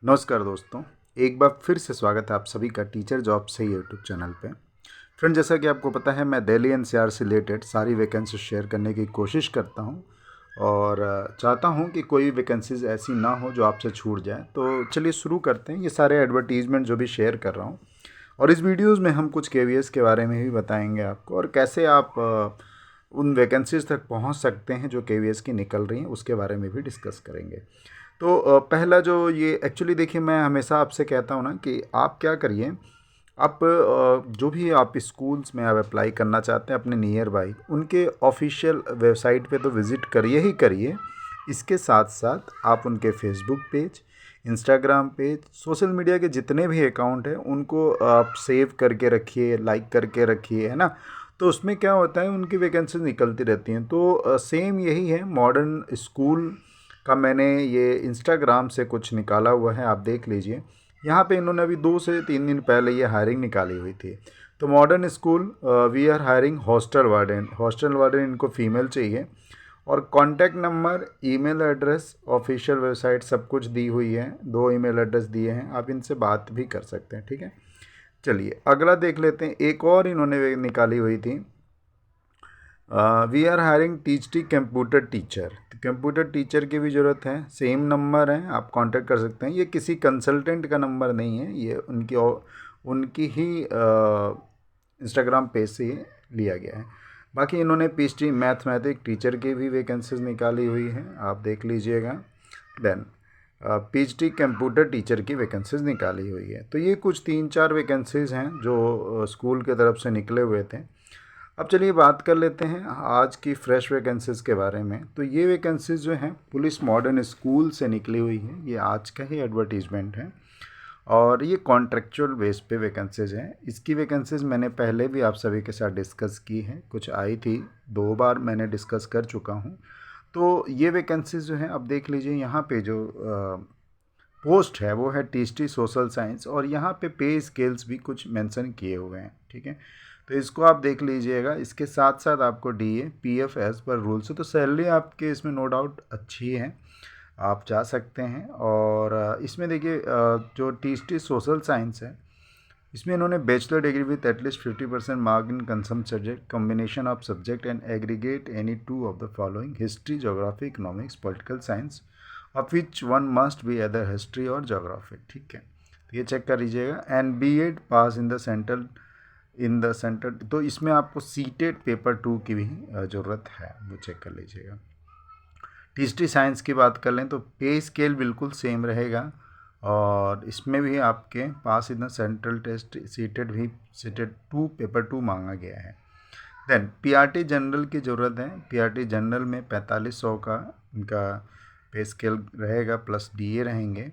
नमस्कार दोस्तों, एक बार फिर से स्वागत है आप सभी का टीचर जॉब से यूट्यूब चैनल पे। फ्रेंड, जैसा कि आपको पता है मैं दिल्ली एनसीआर से रिलेटेड सारी वैकेंसी शेयर करने की कोशिश करता हूं और चाहता हूं कि कोई वैकेंसीज ऐसी ना हो जो आपसे छूट जाए। तो चलिए शुरू करते हैं। ये सारे एडवर्टीजमेंट जो भी शेयर कर रहा हूं और इस वीडियोज़ में हम कुछ केवीएस के बारे में भी बताएंगे आपको और कैसे आप उन वैकेंसीज तक पहुंच सकते हैं जो केवीएस की निकल रही हैं, उसके बारे में भी डिस्कस करेंगे। तो पहला जो ये एक्चुअली देखिए, मैं हमेशा आपसे कहता हूँ ना कि आप क्या करिए, आप जो भी आप स्कूल्स में आप अप्लाई करना चाहते हैं अपने नियर बाई, उनके ऑफिशियल वेबसाइट पे तो विज़िट करिए ही करिए। इसके साथ साथ आप उनके Facebook page, Instagram page, social media के जितने भी अकाउंट हैं उनको आप सेव करके रखिए, लाइक करके रखिए, है ना। तो उसमें क्या होता है, उनकी वैकेंसी निकलती रहती हैं। तो सेम यही है मॉडर्न स्कूल का। मैंने ये इंस्टाग्राम से कुछ निकाला हुआ है, आप देख लीजिए। यहाँ पे इन्होंने अभी 2 से 3 दिन पहले ये हायरिंग निकाली हुई थी। तो modern school, we are hiring hostel warden इनको फीमेल चाहिए। और contact number, email address, official website सब कुछ दी हुई है। 2 ईमेल एड्रेस दिए हैं, आप इनसे बात भी कर सकते हैं, ठीक है। चलिए अगला देख लेते हैं। एक और इन्होंने निकाली हुई थी, वी आर हायरिंग टी कंप्यूटर टीचर। कंप्यूटर टीचर की भी ज़रूरत है। सेम नंबर है, आप कांटेक्ट कर सकते हैं। ये किसी कंसल्टेंट का नंबर नहीं है, ये उनकी ही इंस्टाग्राम पेज से ही लिया गया है। बाकी इन्होंने पीएचडी मैथमेटिक टीचर की भी वैकेंसीज निकाली हुई हैं, आप देख लीजिएगा। देन पीएचडी कंप्यूटर टीचर की वैकेंसीज निकाली हुई है। तो ये कुछ 3-4 वैकेंसीज हैं जो स्कूल के तरफ से निकले हुए थे। अब चलिए बात कर लेते हैं आज की फ्रेश वैकेंसीज़ के बारे में। तो ये वैकेंसीज़ जो हैं पुलिस मॉडर्न स्कूल से निकली हुई हैं, ये आज का ही एडवर्टीजमेंट है और ये कॉन्ट्रेक्चुअल बेस पे वैकेंसीज़ हैं। इसकी वैकेंसीज़ मैंने पहले भी आप सभी के साथ डिस्कस की हैं, कुछ आई थी, 2 बार मैंने डिस्कस कर चुका हूँ। तो ये वैकेंसीज़ जो हैं, अब देख लीजिए यहाँ पे जो पोस्ट है वो है टीएसटी सोशल साइंस और यहाँ पे स्केल्स भी कुछ मेंशन किए हुए हैं, ठीक है। तो इसको आप देख लीजिएगा। इसके साथ साथ आपको DA PF as per rules है। तो सैलरी आपके इसमें नो डाउट अच्छी है, आप जा सकते हैं। और इसमें देखिए जो टीएसटी सोशल साइंस है, इसमें इन्होंने bachelor degree with at least 50% mark in कंसम subject, combination of subject and aggregate any two of the following: history, geography, economics, political science, of which one must be other history और geography, ठीक है। तो ये check कर लीजिएगा। And BEd pass in the centre. तो इसमें आपको सीटेड पेपर 2 की भी ज़रूरत है, वो चेक कर लीजिएगा। हिस्ट्री साइंस की बात कर लें तो पे स्केल बिल्कुल सेम रहेगा और इसमें भी आपके पास इतना सेंट्रल टेस्ट सीटेड 2 पेपर 2 मांगा गया है। देन पीआरटी जनरल की ज़रूरत है। पीआरटी जनरल में 4500 का इनका पे स्केल रहेगा, प्लस डीए रहेंगे।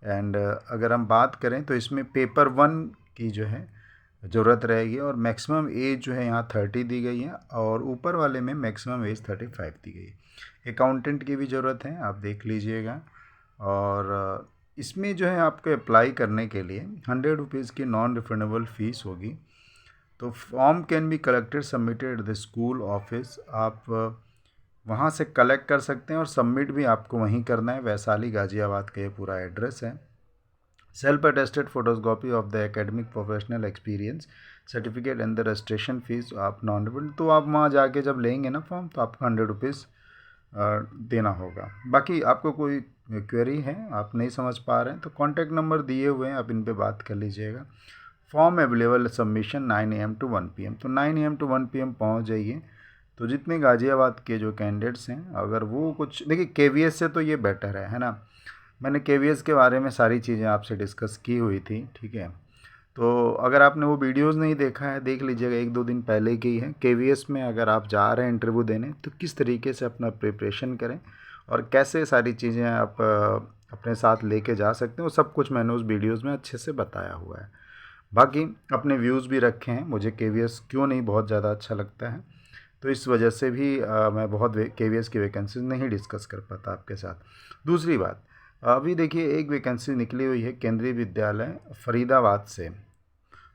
एंड अगर हम बात करें तो इसमें पेपर 1 की जो है ज़रूरत रहेगी और मैक्सिमम एज जो है यहाँ 30 दी गई है और ऊपर वाले में मैक्सिमम एज 35 दी गई है। अकाउंटेंट की भी ज़रूरत है, आप देख लीजिएगा। और इसमें जो है आपको अप्लाई करने के लिए 100 रुपीज़ की नॉन रिफंडेबल फ़ीस होगी। तो form can be collected submitted at the school office. आप वहाँ से कलेक्ट कर सकते हैं और सबमिट भी आपको वहीं करना है। वैशाली गाज़ियाबाद का ये पूरा एड्रेस है। Self attested photocopy of the academic professional experience certificate and the registration fees आप नॉन रिफंड। तो आप वहाँ जाके जब लेंगे ना फॉर्म, तो आपको 100 रुपीज़ देना होगा। बाकी आपको कोई क्वेरी है, आप नहीं समझ पा रहे हैं, तो कॉन्टैक्ट नंबर दिए हुए हैं, आप इन पे बात कर लीजिएगा। Form available submission 9 AM to 1 PM। तो 9 AM to 1 PM पहुंच जाइए। तो जितने गाज़ियाबाद के जो कैंडिडेट्स हैं, अगर वो कुछ देखिए केवीएस से तो ये बेटर है ना। मैंने केवीएस के बारे में सारी चीज़ें आपसे डिस्कस की हुई थी, ठीक है। तो अगर आपने वो वीडियोस नहीं देखा है, देख लीजिएगा, 1-2 दिन पहले की है। केवीएस में अगर आप जा रहे हैं इंटरव्यू देने, तो किस तरीके से अपना प्रिपरेशन करें और कैसे सारी चीज़ें आप अपने साथ लेके जा सकते हैं, वो सब कुछ मैंने उस वीडियोज़ में अच्छे से बताया हुआ है। बाकी अपने व्यूज़ भी रखे हैं। मुझे केवीएस क्यों नहीं बहुत ज़्यादा अच्छा लगता है, तो इस वजह से भी मैं बहुत केवीएस की वैकेंसीज नहीं डिस्कस कर पाता आपके साथ। दूसरी बात, अभी देखिए एक वैकेंसी निकली हुई है केंद्रीय विद्यालय फरीदाबाद से।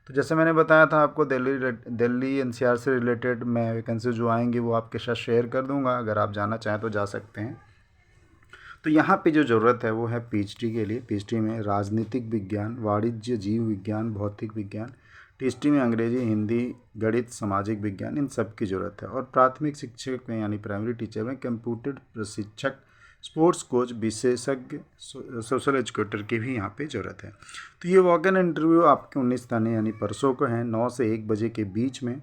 तो जैसे मैंने बताया था आपको, दिल्ली एनसीआर से रिलेटेड मैं वैकेंसी जो आएंगी वो आपके साथ शेयर कर दूंगा, अगर आप जाना चाहें तो जा सकते हैं। तो यहाँ पे जो ज़रूरत है वो है पीएचडी के लिए। पीएचडी में राजनीतिक विज्ञान, वाणिज्य, जीव विज्ञान, भौतिक विज्ञान, टीएसटी में अंग्रेजी, हिंदी, गणित, सामाजिक विज्ञान, इन सब की ज़रूरत है। और प्राथमिक शिक्षक में यानी प्राइमरी टीचर में कंप्यूटर प्रशिक्षक, स्पोर्ट्स कोच, विशेषज्ञ, सोशल एजुकेटर की भी यहाँ पे ज़रूरत है। तो ये वॉक इन इंटरव्यू आपके 19 तारीख यानी परसों को है, 9 से 1 बजे के बीच में।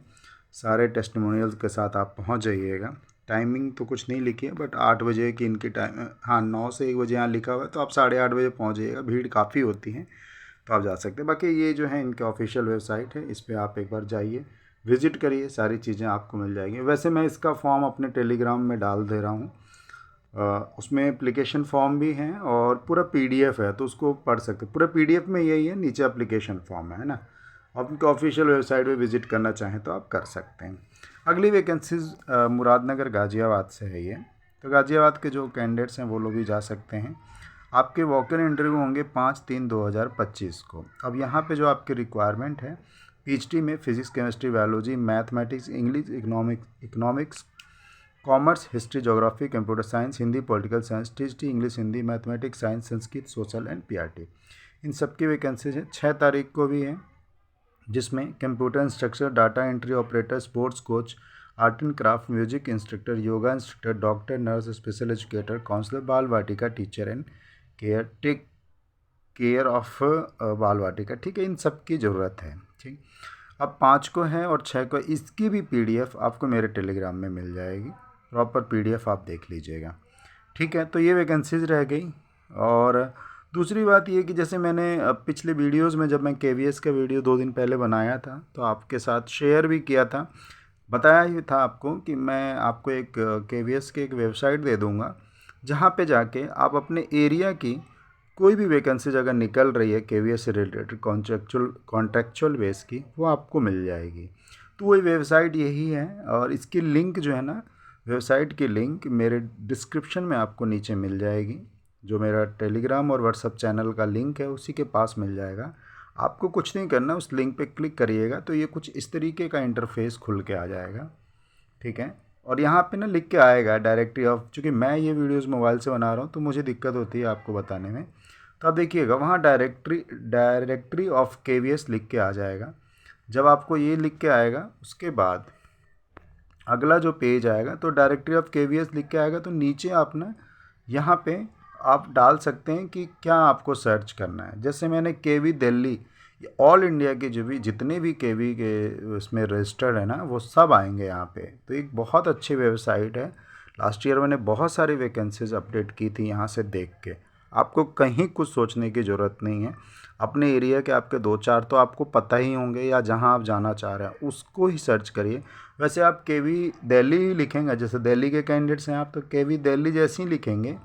सारे टेस्टिमोनियल्स के साथ आप पहुँच जाइएगा। टाइमिंग तो कुछ नहीं लिखी है, बट 8 बजे की इनकी टाइम, हाँ 9 से 1 बजे यहाँ लिखा हुआ है, तो आप 8:30 बजे पहुँच जाइएगा। भीड़ काफ़ी होती है तो आप जा सकते हैं। बाकी ये जो है इनके ऑफिशियल वेबसाइट है, इस पर आप एक बार जाइए, विज़िट करिए, सारी चीज़ें आपको मिल जाएंगी। वैसे मैं इसका फॉर्म अपने टेलीग्राम में डाल दे रहा हूँ, उसमें एप्लीकेशन फॉर्म भी है और पूरा पीडीएफ है, तो उसको पढ़ सकते हैं। पूरा पीडीएफ में यही है, नीचे एप्लीकेशन फॉर्म है ना। आप उनके ऑफिशियल वेबसाइट पे विज़िट करना चाहें तो आप कर सकते हैं। अगली वैकेंसीज मुरादनगर गाज़ियाबाद से है ये, तो गाज़ियाबाद के जो कैंडिडेट्स हैं वो लोग भी जा सकते हैं। आपके वॉक इन इंटरव्यू होंगे 5/3/2025 को। अब यहाँ पे जो आपकी रिक्वायरमेंट है, पीएचडी में physics, chemistry, biology, mathematics, English, economics, commerce, history, geography, computer science, Hindi, political science, TST, English, Hindi, mathematics, science, Sanskrit, social and PRT, इन सब की वैकेंसीज हैं। 6 तारीख को भी है, जिसमें computer instructor, data entry operator, sports coach, art and craft, music instructor, yoga instructor, doctor, nurse, special educator, counsellor, Bal Vatika teacher and care of Bal Vatika, ठीक है, इन सब की ज़रूरत है। ठीक, अब 5 को है और 6 को, इसकी भी पीडीएफ आपको मेरे टेलीग्राम में मिल जाएगी। प्रॉपर पीडीएफ आप देख लीजिएगा। ठीक है, तो ये वैकेंसीज रह गई। और दूसरी बात ये कि जैसे मैंने पिछले वीडियोस में, जब मैं केवीएस का वीडियो 2 दिन पहले बनाया था तो आपके साथ शेयर भी किया था, बताया ही था आपको कि मैं आपको एक केवीएस की एक वेबसाइट दे दूंगा, जहां पे जाके आप अपने एरिया की कोई भी वैकेंसीज अगर निकल रही है केवीएस से रिलेटेड कॉन्ट्रेक्चुअल बेस की, वो आपको मिल जाएगी। तो वही वेबसाइट यही है, और इसकी लिंक जो है ना, वेबसाइट की लिंक मेरे डिस्क्रिप्शन में आपको नीचे मिल जाएगी। जो मेरा टेलीग्राम और व्हाट्सअप चैनल का लिंक है उसी के पास मिल जाएगा। आपको कुछ नहीं करना, उस लिंक पे क्लिक करिएगा तो ये कुछ इस तरीके का इंटरफेस खुल के आ जाएगा। ठीक है, और यहाँ पे ना लिख के आएगा डायरेक्टरी ऑफ, चूँकि मैं ये वीडियोज़ मोबाइल से बना रहा हूँ तो मुझे दिक्कत होती है आपको बताने में, तो आप देखिएगा वहाँ डायरेक्टरी ऑफ केवीएस लिख के आ जाएगा। जब आपको ये लिख के आएगा, उसके बाद अगला जो पेज आएगा तो डायरेक्टरी ऑफ केवीएस लिख के आएगा, तो नीचे आप ना यहाँ पे आप डाल सकते हैं कि क्या आपको सर्च करना है। जैसे मैंने केवी दिल्ली, ऑल इंडिया के जो भी जितने भी केवी के उसमें रजिस्टर्ड है ना, वो सब आएंगे यहाँ पे। तो एक बहुत अच्छी वेबसाइट है। लास्ट ईयर मैंने बहुत सारी वैकेंसीज अपडेट की थी यहाँ से देख के। आपको कहीं कुछ सोचने की ज़रूरत नहीं है। अपने एरिया के आपके 2-4 तो आपको पता ही होंगे, या जहाँ आप जाना चाह रहे हैं उसको ही सर्च करिए। वैसे आप केवी दिल्ली ही लिखेंगे, जैसे दिल्ली के कैंडिडेट्स हैं आप, तो केवी दिल्ली जैसे ही लिखेंगे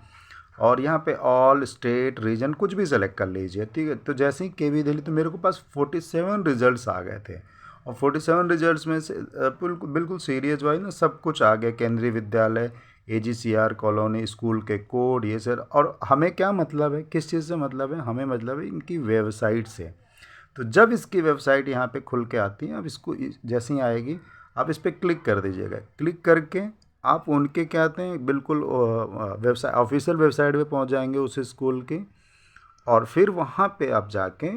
और यहाँ पे ऑल स्टेट रीजन कुछ भी सेलेक्ट कर लीजिए। ठीक है, तो जैसे ही केवी दिल्ली, तो मेरे को पास 47 रिजल्ट्स आ गए थे, और 47 रिजल्ट्स में से बिल्कुल सीरियस वाइज ना सब कुछ आ गया। केंद्रीय विद्यालय, एजीसीआर कॉलोनी, स्कूल के कोड, ये सर। और हमें क्या मतलब है, किस चीज़ से मतलब है, हमें मतलब है इनकी वेबसाइट से। तो जब इसकी वेबसाइट यहाँ पे खुल के आती है, अब इसको जैसे ही आएगी आप इस पर क्लिक कर दीजिएगा। क्लिक करके आप उनके क्या आते हैं, बिल्कुल वेबसाइट, ऑफिशियल वेबसाइट पे पहुँच जाएंगे उस स्कूल की। और फिर वहाँ पे आप जाके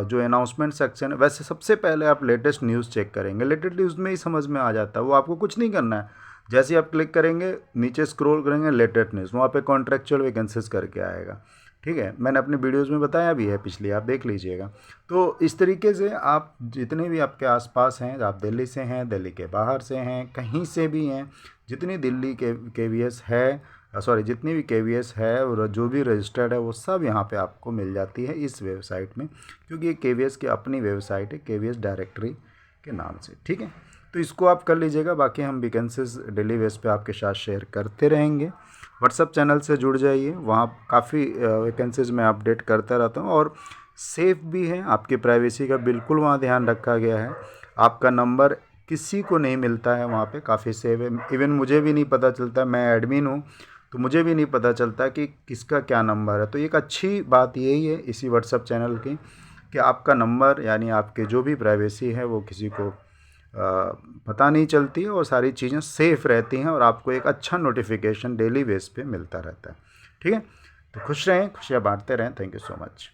जो अनाउंसमेंट सेक्शन है, वैसे सबसे पहले आप लेटेस्ट न्यूज़ चेक करेंगे। लेटेस्ट न्यूज़ में ही समझ में आ जाता है, वो आपको कुछ नहीं करना है। जैसे ही आप क्लिक करेंगे, नीचे स्क्रॉल करेंगे, लेटेस्ट न्यूज़, वहाँ पे कॉन्ट्रेक्चुअल वैकेंसीज करके आएगा। ठीक है, मैंने अपने वीडियोज़ में बताया भी है पिछली, आप देख लीजिएगा। तो इस तरीके से आप जितने भी आपके आसपास हैं, आप दिल्ली से हैं, दिल्ली के बाहर से हैं, कहीं से भी हैं, जितनी दिल्ली के केवीएस है, जितनी भी केवीएस है और जो भी रजिस्टर्ड है, वो सब यहाँ पे आपको मिल जाती है इस वेबसाइट में, क्योंकि ये केवीएस की अपनी वेबसाइट है, केवीएस डायरेक्टरी के नाम से। ठीक है, तो इसको आप कर लीजिएगा। बाकी हम वैकेंसीज डेली बेस पे आपके साथ शेयर करते रहेंगे। व्हाट्सअप चैनल से जुड़ जाइए, वहाँ काफ़ी वैकेंसीज मैं अपडेट करता रहता हूँ, और सेफ़ भी है, आपकी प्राइवेसी का बिल्कुल वहाँ ध्यान रखा गया है। आपका नंबर किसी को नहीं मिलता है वहाँ पे, काफ़ी सेफ है। इवन मुझे भी नहीं पता चलता, मैं एडमिन हूँ तो मुझे भी नहीं पता चलता कि किसका क्या नंबर है। तो एक अच्छी बात यही है इसी व्हाट्सअप चैनल की, कि आपका नंबर यानी आपके जो भी प्राइवेसी है वो किसी को पता नहीं चलती है, और सारी चीज़ें सेफ़ रहती हैं, और आपको एक अच्छा नोटिफिकेशन डेली बेस पे मिलता रहता है। ठीक है, तो खुश रहें, खुशियाँ बांटते रहें। Thank you so much.